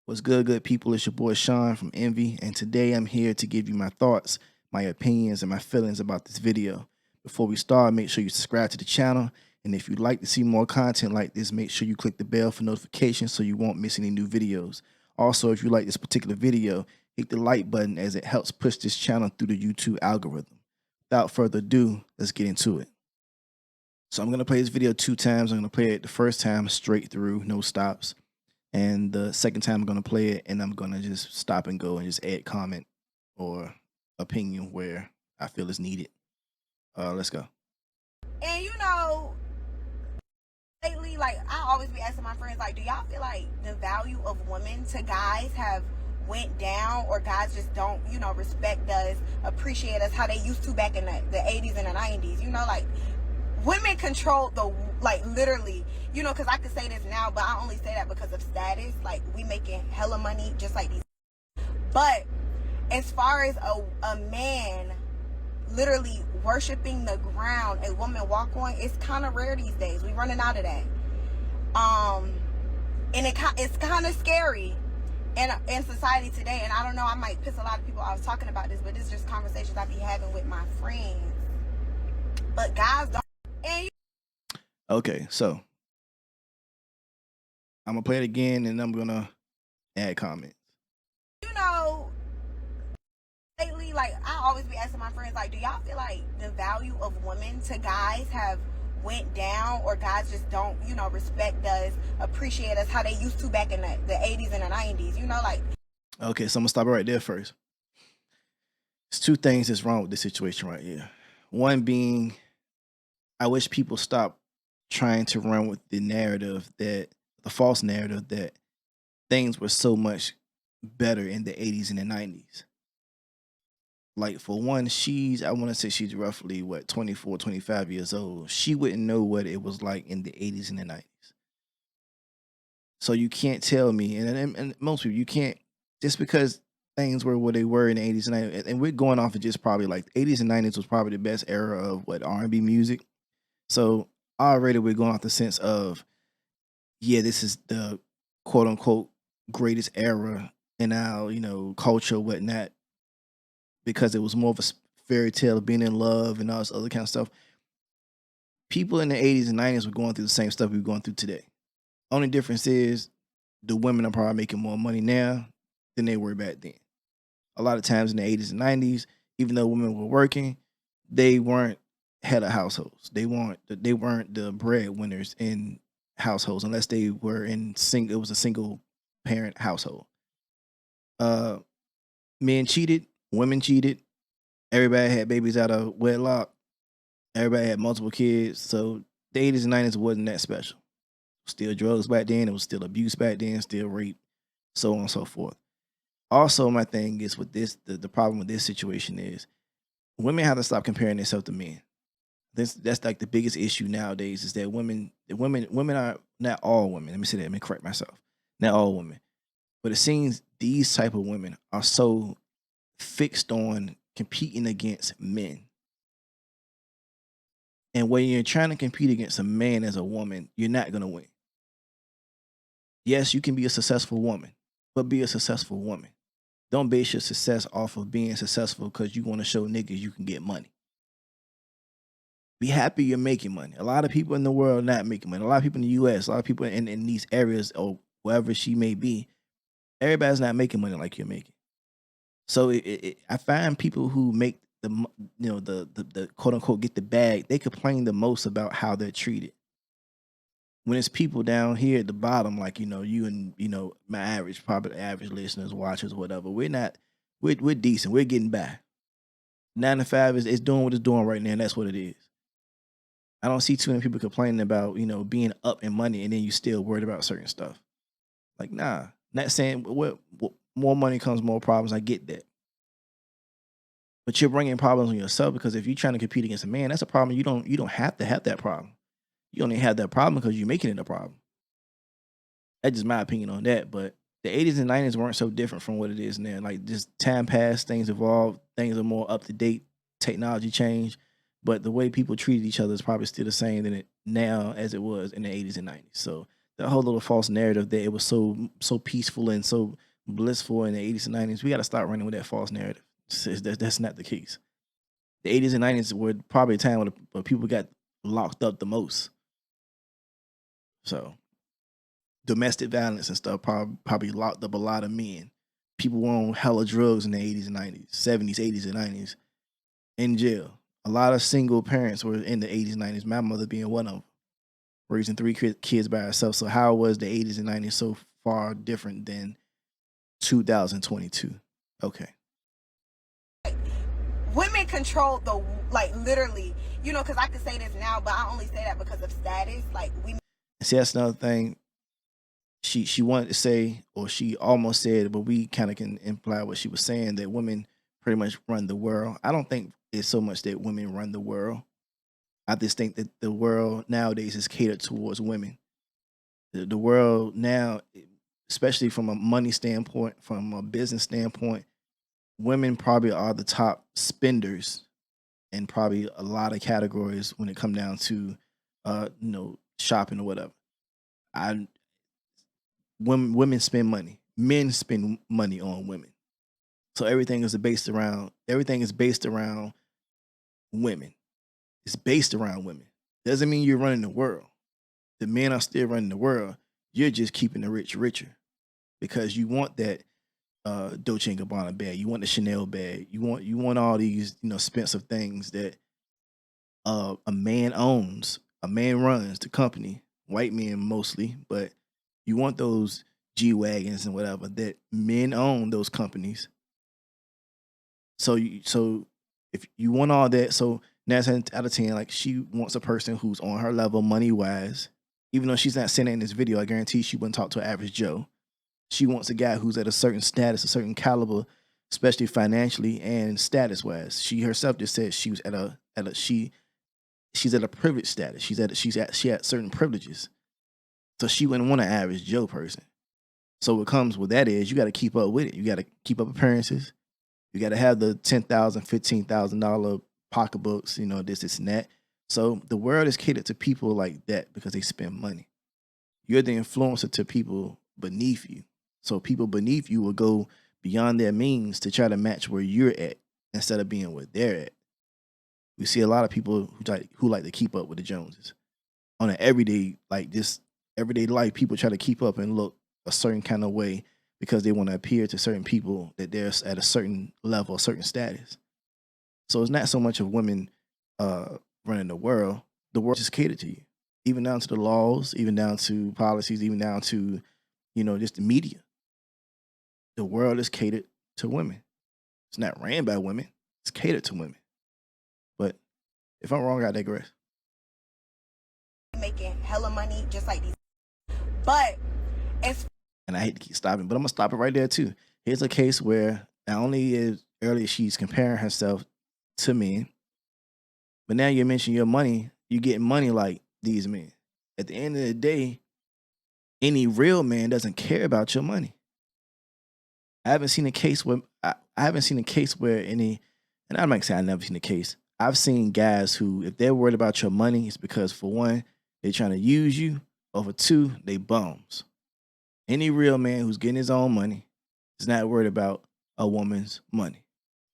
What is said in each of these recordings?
What's good people? It's your boy Shawn from Envy, and today I'm here to give you my thoughts, my opinions, and my feelings about this video. Before we start, make sure you subscribe to the channel, and if you'd like to see more content like this, make sure you click the bell for notifications so you won't miss any new videos. Also, if you like this particular video, hit the like button as it helps push this channel through the YouTube algorithm. Without further ado, let's get into it. So I'm going to play this video 2 times. I'm going to play it the first time straight through, no stops. And the second time I'm going to play it and I'm going to just stop and go and just add comment or opinion where I feel is needed. Let's go. And lately, like, I always be asking my friends, like, do y'all feel like the value of women to guys have went down, or guys just don't, respect us, appreciate us how they used to back in the 80s and the 90s? Like, women control literally, because I could say this now, but I only say that because of status. Like, we making hella money just like these. But as far as a man literally worshiping the ground a woman walk on, it's kind of rare these days. We running out of that. And it's kind of scary in society today. And I don't know, I might piss a lot of people off talking about this, but this is just conversations I be having with my friends. But guys don't. Okay, so I'm gonna play it again and I'm gonna add comments. Lately, like, I always be asking my friends, like, do y'all feel like the value of women to guys have went down, or guys just don't, respect us, appreciate us how they used to back in the 80s and the 90s? Like. Okay, so I'm gonna stop it right there first. There's 2 things that's wrong with this situation right here. One being, I wish people stop trying to run with the false narrative that things were so much better in the 80s and the 90s. Like, for one, I want to say she's roughly 24, 25 years old. She wouldn't know what it was like in the 80s and the 90s. So you can't tell me, and most people, you can't, just because things were what they were in the 80s and 90s, and we're going off of just probably like the 80s and 90s was probably the best era of R&B music. So already we're going off the sense of, yeah, this is the quote unquote greatest era in our, culture, whatnot, because it was more of a fairy tale of being in love and all this other kind of stuff. People in the 80s and 90s were going through the same stuff we're going through today. Only difference is the women are probably making more money now than they were back then. A lot of times in the 80s and 90s, even though women were working, they weren't head of households. They weren't the breadwinners in households unless they were it was a single parent household. Men cheated, women cheated, everybody had babies out of wedlock, everybody had multiple kids. So the 80s and 90s wasn't that special. Still drugs back then, it was still abuse back then, still rape, so on and so forth. Also, my thing is with this, the problem with this situation is women have to stop comparing themselves to men. That's like the biggest issue nowadays, is that women are not all women. Let me say that. Let me correct myself. Not all women, but it seems these type of women are so fixed on competing against men. And when you're trying to compete against a man as a woman, you're not gonna win. Yes, you can be a successful woman, but be a successful woman. Don't base your success off of being successful because you want to show niggas you can get money. Be happy you're making money. A lot of people in the world not making money. A lot of people in the US, a lot of people in these areas or wherever she may be, everybody's not making money like you're making. So I find people who make the quote unquote get the bag, they complain the most about how they're treated. When it's people down here at the bottom, like, you and, my average, probably the average listeners, watchers, whatever, we're decent. We're getting by. 9 to 5 is doing what it's doing right now, and that's what it is. I don't see too many people complaining about, being up in money and then you still worried about certain stuff. Like, nah, not saying what more money comes more problems. I get that. But you're bringing problems on yourself, because if you're trying to compete against a man, that's a problem. You don't have to have that problem. You only have that problem because you're making it a problem. That's just my opinion on that. But the 80s and 90s weren't so different from what it is now. Like, just time passed, things evolved, things are more up to date, technology changed, but the way people treated each other is probably still the same than it now as it was in the 80s and 90s. So that whole little false narrative that it was so peaceful and so blissful in the 80s and 90s. We got to start running with that false narrative. That's not the case. The 80s and 90s were probably a time when people got locked up the most. So domestic violence and stuff probably locked up a lot of men. People were on hella drugs in the 80s and 90s, 70s, 80s, and 90s in jail. A lot of single parents were in the 80s and 90s, my mother being one of them, raising 3 kids by herself. So how was the 80s and 90s so far different than 2022? Okay. Women control the, like, literally, you know, because I could say this now, but I only say that because of status. Like, we. See, that's another thing. She wanted to say, or she almost said, but we kind of can imply what she was saying, that women pretty much run the world. I don't think it's so much that women run the world. I just think that the world nowadays is catered towards women. The world now, especially from a money standpoint, from a business standpoint, women probably are the top spenders in probably a lot of categories when it come down to shopping or whatever. I women spend money. Men spend money on women. So everything is based around women. It's based around women. Doesn't mean you're running the world. The men are still running the world. You're just keeping the rich richer because you want that Dolce and Gabbana bag. You want the Chanel bag. You want all these expensive things that a man owns. A man runs the company. White men mostly, but you want those G wagons and whatever that men own those companies. So if you want all that, so 9 out of 10, like she wants a person who's on her level money wise. Even though she's not saying it in this video, I guarantee she wouldn't talk to an average Joe. She wants a guy who's at a certain status, a certain caliber, especially financially and status wise. She herself just said she was she's at a privileged status. She had certain privileges. So she wouldn't want an average Joe person. So what comes with that is you got to keep up with it. You got to keep up appearances. You got to have the $10,000, $15,000 pocketbooks, this and that. So the world is catered to people like that because they spend money. You're the influencer to people beneath you. So people beneath you will go beyond their means to try to match where you're at instead of being where they're at. We see a lot of people who like to keep up with the Joneses. On an everyday life, people try to keep up and look a certain kind of way because they want to appear to certain people that they're at a certain level, a certain status. So it's not so much of women running the world. The world is catered to you, even down to the laws, even down to policies, even down to, just the media. The world is catered to women. It's not ran by women. It's catered to women. But if I'm wrong, I digress. Making hella money just like these. But and I hate to keep stopping, but I'm gonna stop it right there too. Here's a case where not only is earlier she's comparing herself to men, but now you mention your money, you get money like these men. At the end of the day, any real man doesn't care about your money. I haven't seen a case where any, and I'm not saying I've never seen a case. I've seen guys who, if they're worried about your money, it's because for one, they're trying to use you, or for two, they bums. Any real man who's getting his own money is not worried about a woman's money,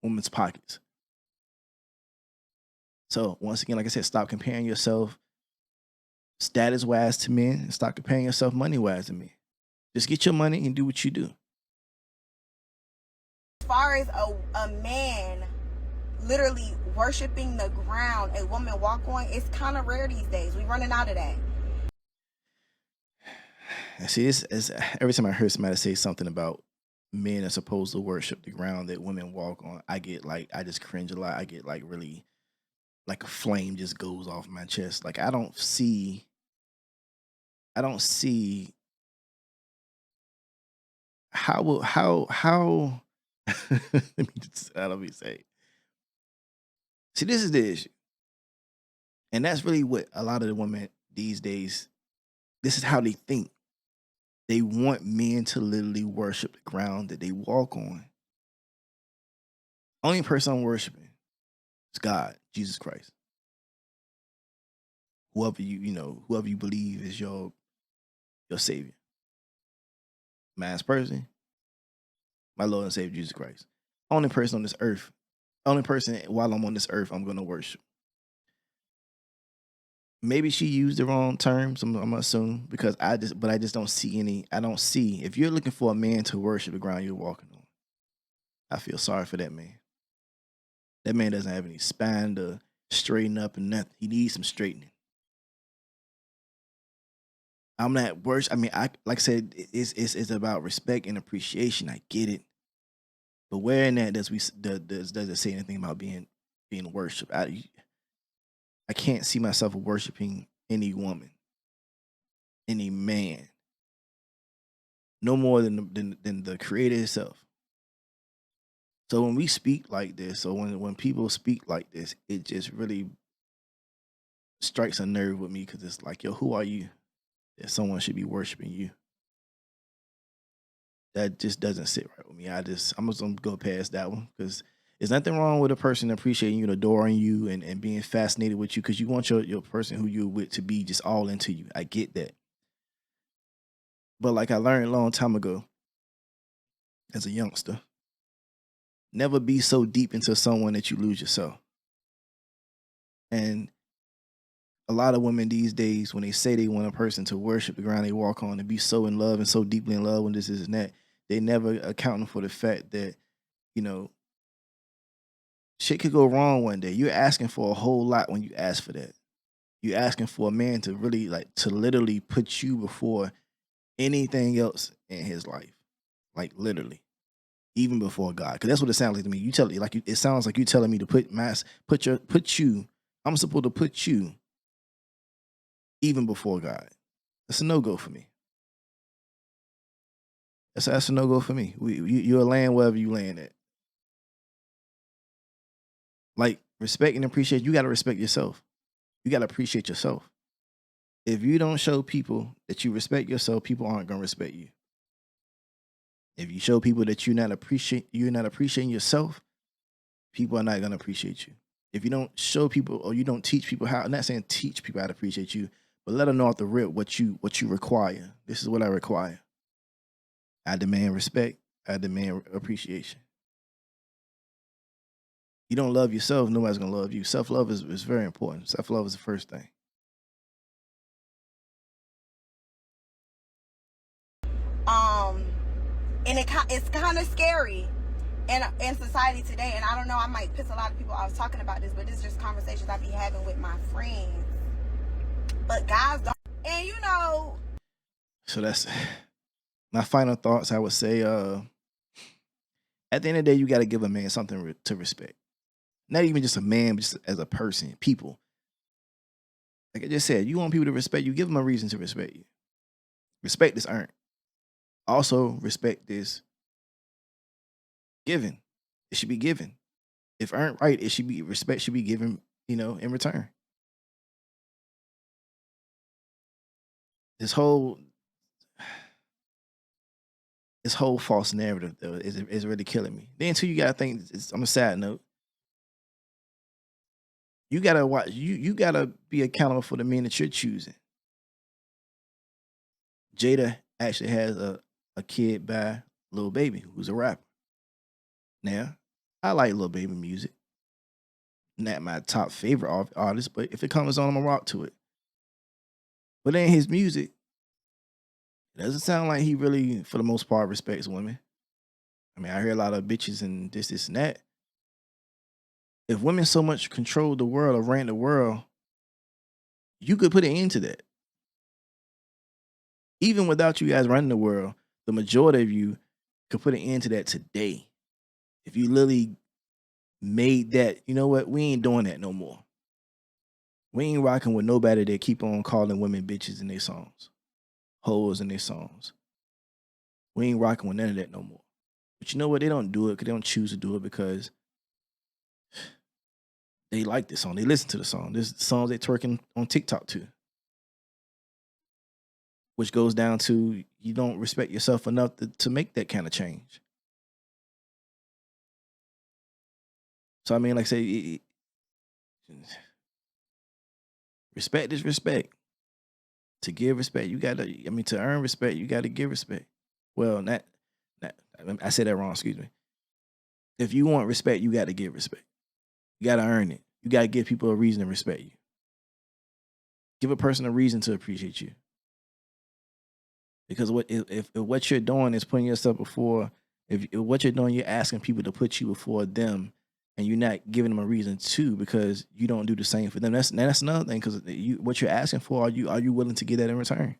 woman's pockets. So once again, like I said, stop comparing yourself status-wise to men and stop comparing yourself money-wise to men. Just get your money and do what you do. As far as a man literally worshiping the ground a woman walk on, it's kind of rare these days. We're running out of that. See, this is every time I hear somebody say something about men are supposed to worship the ground that women walk on, I just cringe a lot. I get really like a flame just goes off my chest. Like I don't see how let me say. See, this is the issue. And that's really what a lot of the women these days, this is how they think. They want men to literally worship the ground that they walk on. Only person I'm worshiping is God, Jesus Christ. Whoever you believe is your your Savior. Man's person, my Lord and Savior Jesus Christ. Only person on this earth, only person while I'm on this earth, I'm gonna worship. Maybe she used the wrong terms. I'm gonna assume because I just don't see any. I don't see if you're looking for a man to worship the ground you're walking on. I feel sorry for that man. That man doesn't have any spine to straighten up and nothing. He needs some straightening. I'm not worship. I mean, I like I said, it's about respect and appreciation. I get it, but where in that does it say anything about being worshipped? I can't see myself worshiping any woman, any man, no more than the Creator itself. So when we speak like this, or when people speak like this, it just really strikes a nerve with me because it's like, yo, who are you that someone should be worshiping you? That just doesn't sit right with me. I'm just gonna go past that one because there's nothing wrong with a person appreciating you and adoring you and being fascinated with you because you want your person who you're with to be just all into you. I get that. But like I learned a long time ago as a youngster, never be so deep into someone that you lose yourself. And a lot of women these days, when they say they want a person to worship the ground they walk on and be so in love and so deeply in love when this is and that, they never accounting for the fact that, you know, shit could go wrong one day. You're asking for a whole lot when you ask for that. You're asking for a man to really to literally put you before anything else in his life. Like literally. Even before God. Because that's what it sounds like to me. You tell it like it sounds like you telling me to put you, I'm supposed to put you even before God. That's a no-go for me. That's a no-go for me. You'll land wherever you land at. Like respect and appreciate, you gotta respect yourself. You gotta appreciate yourself. If you don't show people that you respect yourself, people aren't gonna respect you. If you show people that you're not appreciating yourself, people are not gonna appreciate you. If you don't show people or you don't teach people how, I'm not saying teach people how to appreciate you, but let them know off the rip what you require. This is what I require. I demand respect. I demand appreciation. You don't love yourself, nobody's gonna love you. Self-love is very important. Self-love is the first thing. Um, and it's kind of scary in society today. And I don't know, I might piss a lot of people off talking about this, but this is just conversations I be having with my friends. But guys don't, and you know. So that's my final thoughts. I would say, at the end of the day, you got to give a man something to respect. Not even just a man, but just as a person, people. Like I just said, you want people to respect you, give them a reason to respect you. Respect is earned. Also, respect is given. It should be given. If earned right, it should be respect should be given, in return. This whole false narrative though is really killing me. Then too, you gotta think. On a side note, you gotta watch. You gotta be accountable for the men that you're choosing. Jada actually has a kid by Lil Baby, who's a rapper. Now, I like Lil Baby music. Not my top favorite artist, but if it comes on, I'm gonna rock to it. But in his music, it doesn't sound like he really, for the most part, respects women. I mean, I hear a lot of bitches and this, and that. If women so much control the world or ran the world, you could put an end to that. Even without you guys running the world, the majority of you could put an end to that today. If you literally made that, you know what, we ain't doing that no more. We ain't rocking with nobody that keep on calling women bitches in their songs, hoes in their songs. We ain't rocking with none of that no more. But you know what? They don't do it because they don't choose to do it because they like this song. They listen to the song. There's songs they twerking on TikTok too. Which goes down to you don't respect yourself enough to make that kind of change. So I mean, like I say, respect is respect. To give respect, you gotta. I mean, to earn respect, you gotta give respect. Well, not I said that wrong. Excuse me. If you want respect, you gotta give respect. You gotta earn it. You gotta give people a reason to respect you. Give a person a reason to appreciate you. Because if what you're doing is putting yourself before, if what you're doing, you're asking people to put you before them, and you're not giving them a reason to, because you don't do the same for them. That's another thing. Because what you're asking for, are you willing to get that in return?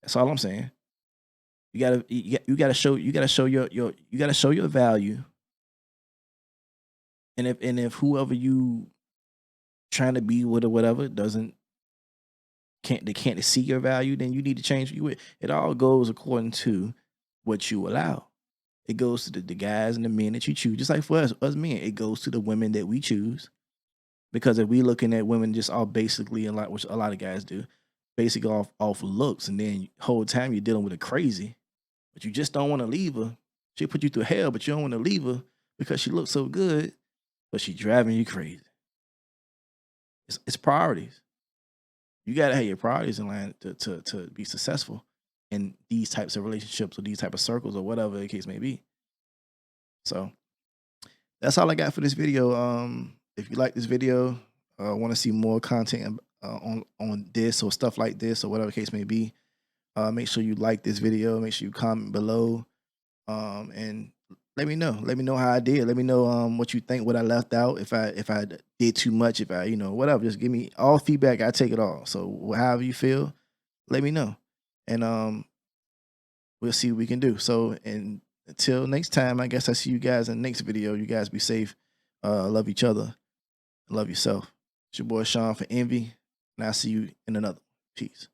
That's all I'm saying. You gotta show your value, and if whoever you trying to be with or whatever doesn't can't see your value, then you need to change. It all goes according to what you allow. It goes to the guys and the men that you choose. Just like for us men, it goes to the women that we choose. Because if we looking at women just all basically, a lot, which a lot of guys do, basically off looks, and then whole time you're dealing with a crazy, but you just don't want to leave her. She put you through hell, but you don't want to leave her because she looks so good, but she driving you crazy. It's priorities. You gotta have your priorities in line to be successful in these types of relationships or these type of circles or whatever the case may be. So that's all I got for this video. If you like this video, want to see more content on this or stuff like this or whatever the case may be, make sure you like this video. Make sure you comment below, and let me know. Let me know how I did. Let me know what you think, what I left out, if I did too much, if I whatever. Just give me all feedback. I take it all. So however you feel, let me know, and we'll see what we can do. So, and until next time, I guess I see you guys in the next video. You guys be safe. Love each other. Love yourself. It's your boy Shawn for Envy, and I'll see you in another. Peace.